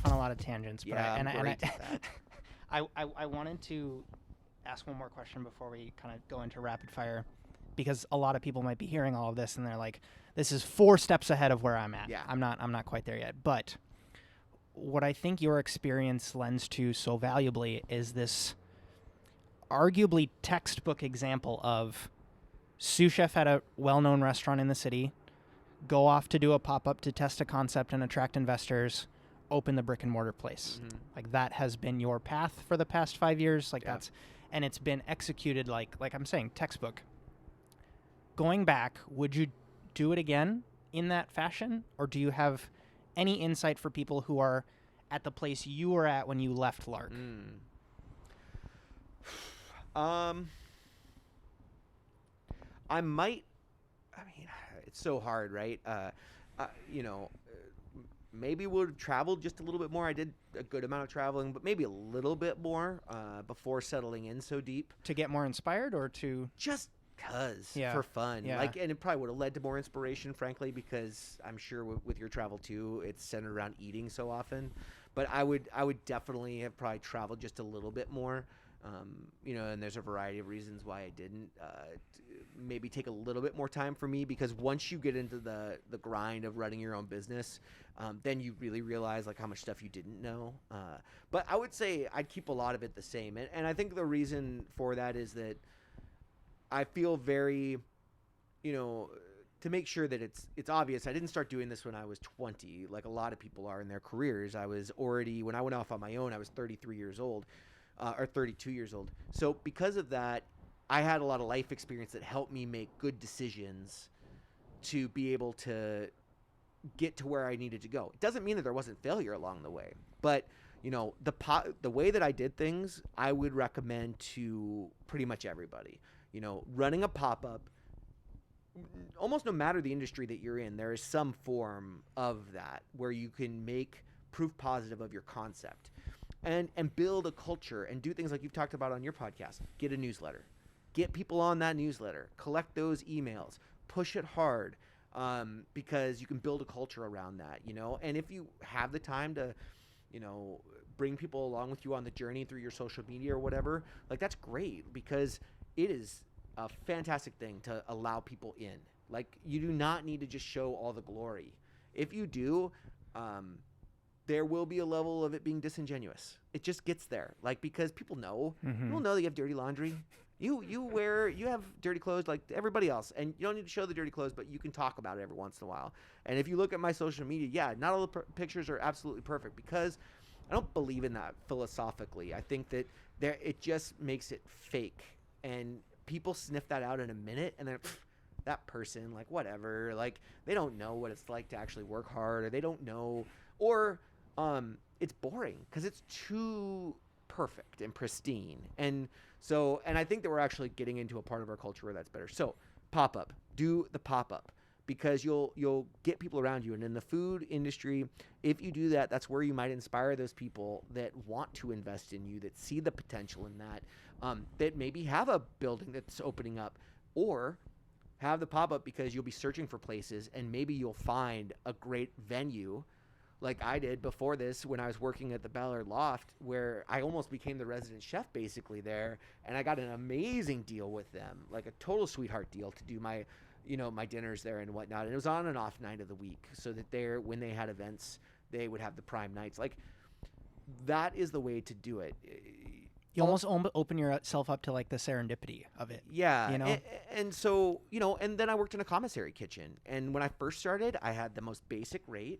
off on a lot of tangents, but Yeah, I'm great at that. I wanted to ask one more question before we kind of go into rapid fire, because a lot of people might be hearing all of this and they're like, this is 4 steps ahead of where I'm at. Yeah. I'm not quite there yet. But what I think your experience lends to so valuably is this arguably textbook example of sous chef at a well-known restaurant in the city, go off to do a pop-up to test a concept and attract investors, open the brick and mortar place. Mhm. Like that has been your path for the past 5 years. Like Yeah. and it's been executed like I'm saying, textbook. Going back, would you do it again in that fashion? Or do you have any insight for people who are at the place you were at when you left Lark? I might. I mean, it's so hard, right? Maybe we'll have traveled just a little bit more. I did a good amount of traveling, but maybe a little bit more before settling in so deep. To get more inspired or to... Just cause Yeah. for fun. Yeah. Like, and it probably would have led to more inspiration, frankly, because I'm sure with your travel too, it's centered around eating so often. But I would definitely have probably traveled just a little bit more. And there's a variety of reasons why I didn't. Maybe take a little bit more time for me, because once you get into the grind of running your own business, then you really realize like how much stuff you didn't know. But I would say I'd keep a lot of it the same. And I think the reason for that is that I feel very, to make sure that it's obvious. I didn't start doing this when I was 20, like a lot of people are in their careers. I was already, when I went off on my own, I was 33 years old. Or 32 years old. So because of that, I had a lot of life experience that helped me make good decisions to be able to get to where I needed to go. It doesn't mean that there wasn't failure along the way, but the way that I did things, I would recommend to pretty much everybody. Running a pop-up, almost no matter the industry that you're in, there is some form of that where you can make proof positive of your concept. And build a culture and do things like you've talked about on your podcast. Get a newsletter. Get people on that newsletter. Collect those emails. Push it hard, because you can build a culture around that, And if you have the time to, bring people along with you on the journey through your social media or whatever, like that's great, because it is a fantastic thing to allow people in. Like, you do not need to just show all the glory. If you do, there will be a level of it being disingenuous. It just gets there, like, because people know that you have dirty laundry. You have dirty clothes like everybody else, and you don't need to show the dirty clothes, but you can talk about it every once in a while. And if you look at my social media, yeah, not all the pictures are absolutely perfect, because I don't believe in that philosophically. I think that it just makes it fake, and people sniff that out in a minute, and then that person, like, whatever, like, they don't know what it's like to actually work hard, or they don't know, or it's boring because it's too perfect and pristine. And I think that we're actually getting into a part of our culture where that's better. So pop-up, do the pop-up, because you'll get people around you. And in the food industry, if you do that, that's where you might inspire those people that want to invest in you, that see the potential in that, that maybe have a building that's opening up, or have the pop-up because you'll be searching for places, and maybe you'll find a great venue like I did before this when I was working at the Ballard Loft, where I almost became the resident chef basically there, and I got an amazing deal with them, like a total sweetheart deal to do my dinners there and whatnot. And it was on and off night of the week, so that when they had events, they would have the prime nights. Like, that is the way to do it. You almost open yourself up to like the serendipity of it. Yeah. And so, and then I worked in a commissary kitchen, and when I first started, I had the most basic rate.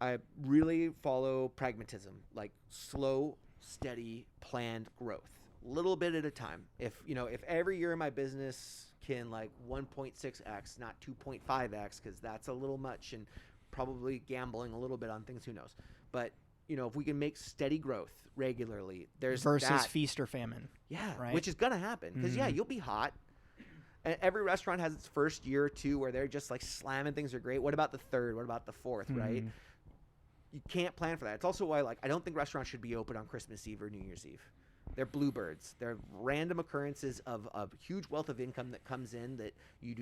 I really follow pragmatism, like slow, steady, planned growth, little bit at a time. If every year in my business can like 1.6x, not 2.5x, because that's a little much and probably gambling a little bit on things, who knows. But if we can make steady growth regularly, there's versus that. Feast or famine. Yeah, right? Which is gonna happen, because you'll be hot. And every restaurant has its first year or two where they're just like slamming things are great. What about the third? What about the fourth? Right? You can't plan for that. It's also why, like, I don't think restaurants should be open on Christmas Eve or New Year's Eve. They're bluebirds. They're random occurrences of a huge wealth of income that comes in that you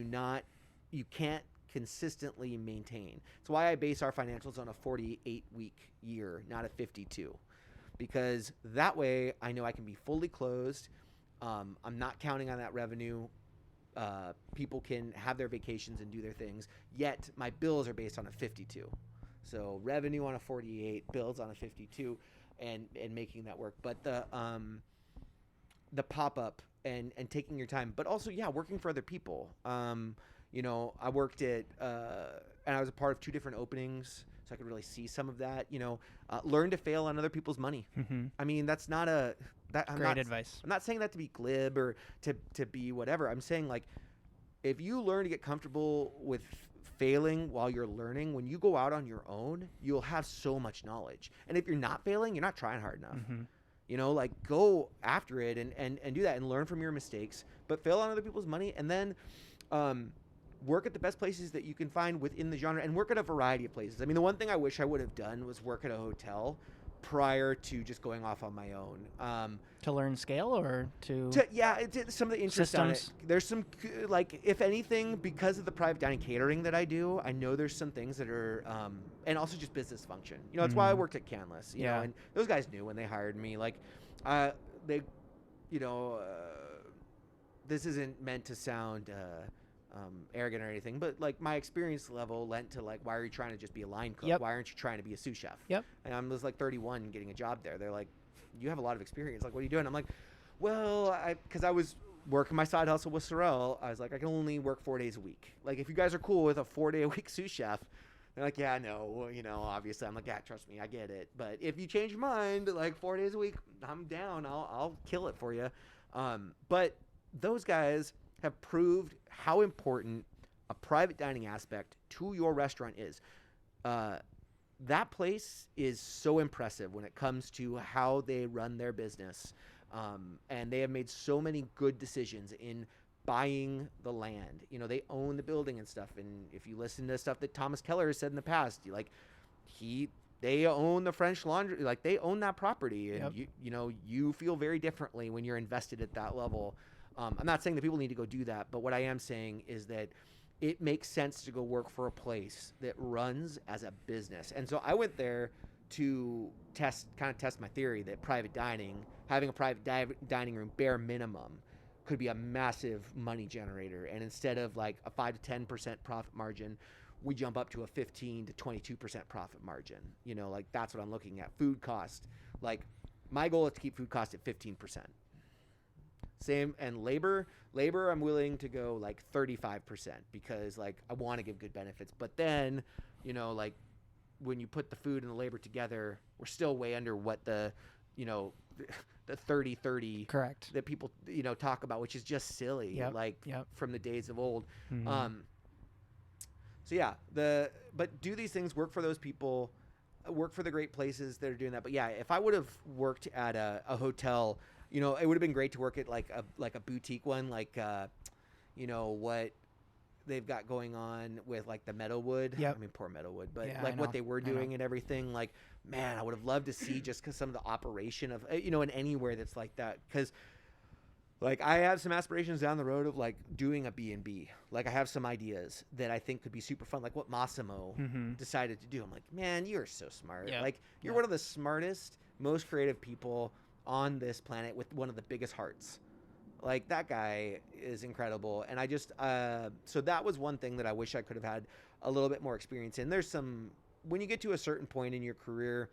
can't consistently maintain. It's why I base our financials on a 48-week year, not a 52, because that way I know I can be fully closed. I'm not counting on that revenue. People can have their vacations and do their things, yet my bills are based on a 52. So revenue on a 48, bills on a 52, and making that work. But the pop-up and taking your time, but also, working for other people. I worked at, and I was a part of 2 different openings, so I could really see some of that. Learn to fail on other people's money. Mm-hmm. I mean, that's not great advice. I'm not saying that to be glib or to be whatever. I'm saying, like, if you learn to get comfortable with failing while you're learning, when you go out on your own, you'll have so much knowledge. And if you're not failing, you're not trying hard enough. Mm-hmm. Go after it and do that and learn from your mistakes, but fail on other people's money, and then work at the best places that you can find within the genre, and work at a variety of places. I mean, the one thing I wish I would have done was work at a hotel prior to just going off on my own. To learn scale or to some of the interest on it. systems. There's some, like, if anything, because of the private dining catering that I do, I know there's some things that are, and also just business function. That's why I worked at Canlis, you know, and those guys knew when they hired me, like, this isn't meant to sound arrogant or anything, but, like, my experience level lent to, like, why are you trying to just be a line cook? Yep. Why aren't you trying to be a sous chef? Yep. And I was like 31 getting a job there. They're like, you have a lot of experience. Like, what are you doing? I'm like, well, because I was working my side hustle with Sorrel. I was like, I can only work 4 days a week. Like, if you guys are cool with a 4-day-a-week sous chef, they're like, yeah, no, obviously. I'm like, yeah, trust me, I get it. But if you change your mind, like 4 days a week, I'm down. I'll kill it for you. But those guys have proved how important a private dining aspect to your restaurant is. That place is so impressive when it comes to how they run their business. And they have made so many good decisions in buying the land. They own the building and stuff. And if you listen to stuff that Thomas Keller has said in the past, they own the French Laundry, like, they own that property. And you feel very differently when you're invested at that level. I'm not saying that people need to go do that, but what I am saying is that it makes sense to go work for a place that runs as a business. And so I went there to test my theory that having a private dining room, bare minimum, could be a massive money generator. And instead of like a 5 to 10% profit margin, we jump up to a 15 to 22% profit margin. Like, that's what I'm looking at. Food cost. Like, my goal is to keep food cost at 15%. Same, and labor, I'm willing to go like 35% because, like, I want to give good benefits. But then, like, when you put the food and the labor together, we're still way under what the 30-30 Correct. that people, talk about, which is just silly. From the days of old. Mm-hmm. But do these things, work for those people, work for the great places that are doing that. But yeah, if I would have worked at a hotel, it would have been great to work at like a boutique one, like what they've got going on with like the Meadowwood. Yep. I mean, poor Meadowwood, but Yeah, like what they were doing and everything. Like, man, I would have loved to see just because some of the operation of in anywhere that's like that, because like I have some aspirations down the road of like doing a B&B. Like, I have some ideas that I think could be super fun, like what Massimo decided to do. I'm like, man, you're so smart. Yep. Like, you're one of the smartest, most creative people on this planet with one of the biggest hearts. Like, that guy is incredible. And I just so that was one thing that I wish I could have had a little bit more experience in. There's some, when you get to a certain point in your career,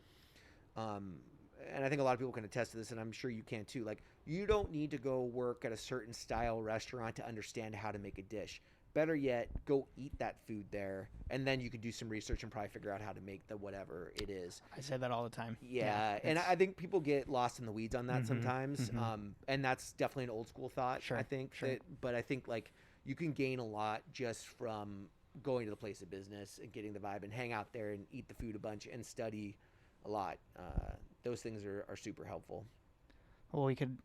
and I think a lot of people can attest to this, and I'm sure you can too, like, you don't need to go work at a certain style restaurant to understand how to make a dish. Better yet, go eat that food there, and then you could do some research and probably figure out how to make the whatever it is. I say that all the time. Yeah, and I think people get lost in the weeds on that sometimes, and that's definitely an old school thought. Sure, I think, sure. But I think like you can gain a lot just from going to the place of business and getting the vibe and hang out there and eat the food a bunch and study a lot. Those things are super helpful. Well, we could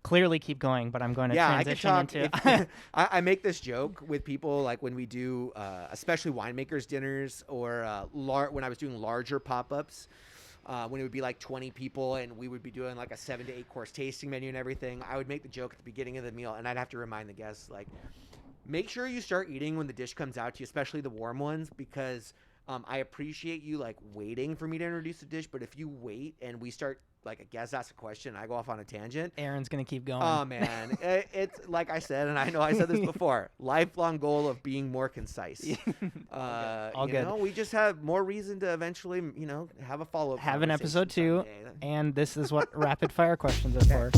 clearly keep going, but I'm going to transition into... I make this joke with people, like when we do especially winemakers dinners or when I was doing larger pop-ups, when it would be like 20 people and we would be doing like a 7 to 8 course tasting menu and everything. I would make the joke at the beginning of the meal, and I'd have to remind the guests, like, Make sure you start eating when the dish comes out to you, especially the warm ones, because I appreciate you like waiting for me to introduce the dish. But if you wait and we start, like, a guest asks a question, I go off on a tangent. Aaron's gonna keep going. Oh man, it's like I said, and I know I said this before. Lifelong goal of being more concise. All good. We just have more reason to eventually, have a follow-up. Have an conversation episode 2, someday. and this is what rapid fire questions are for.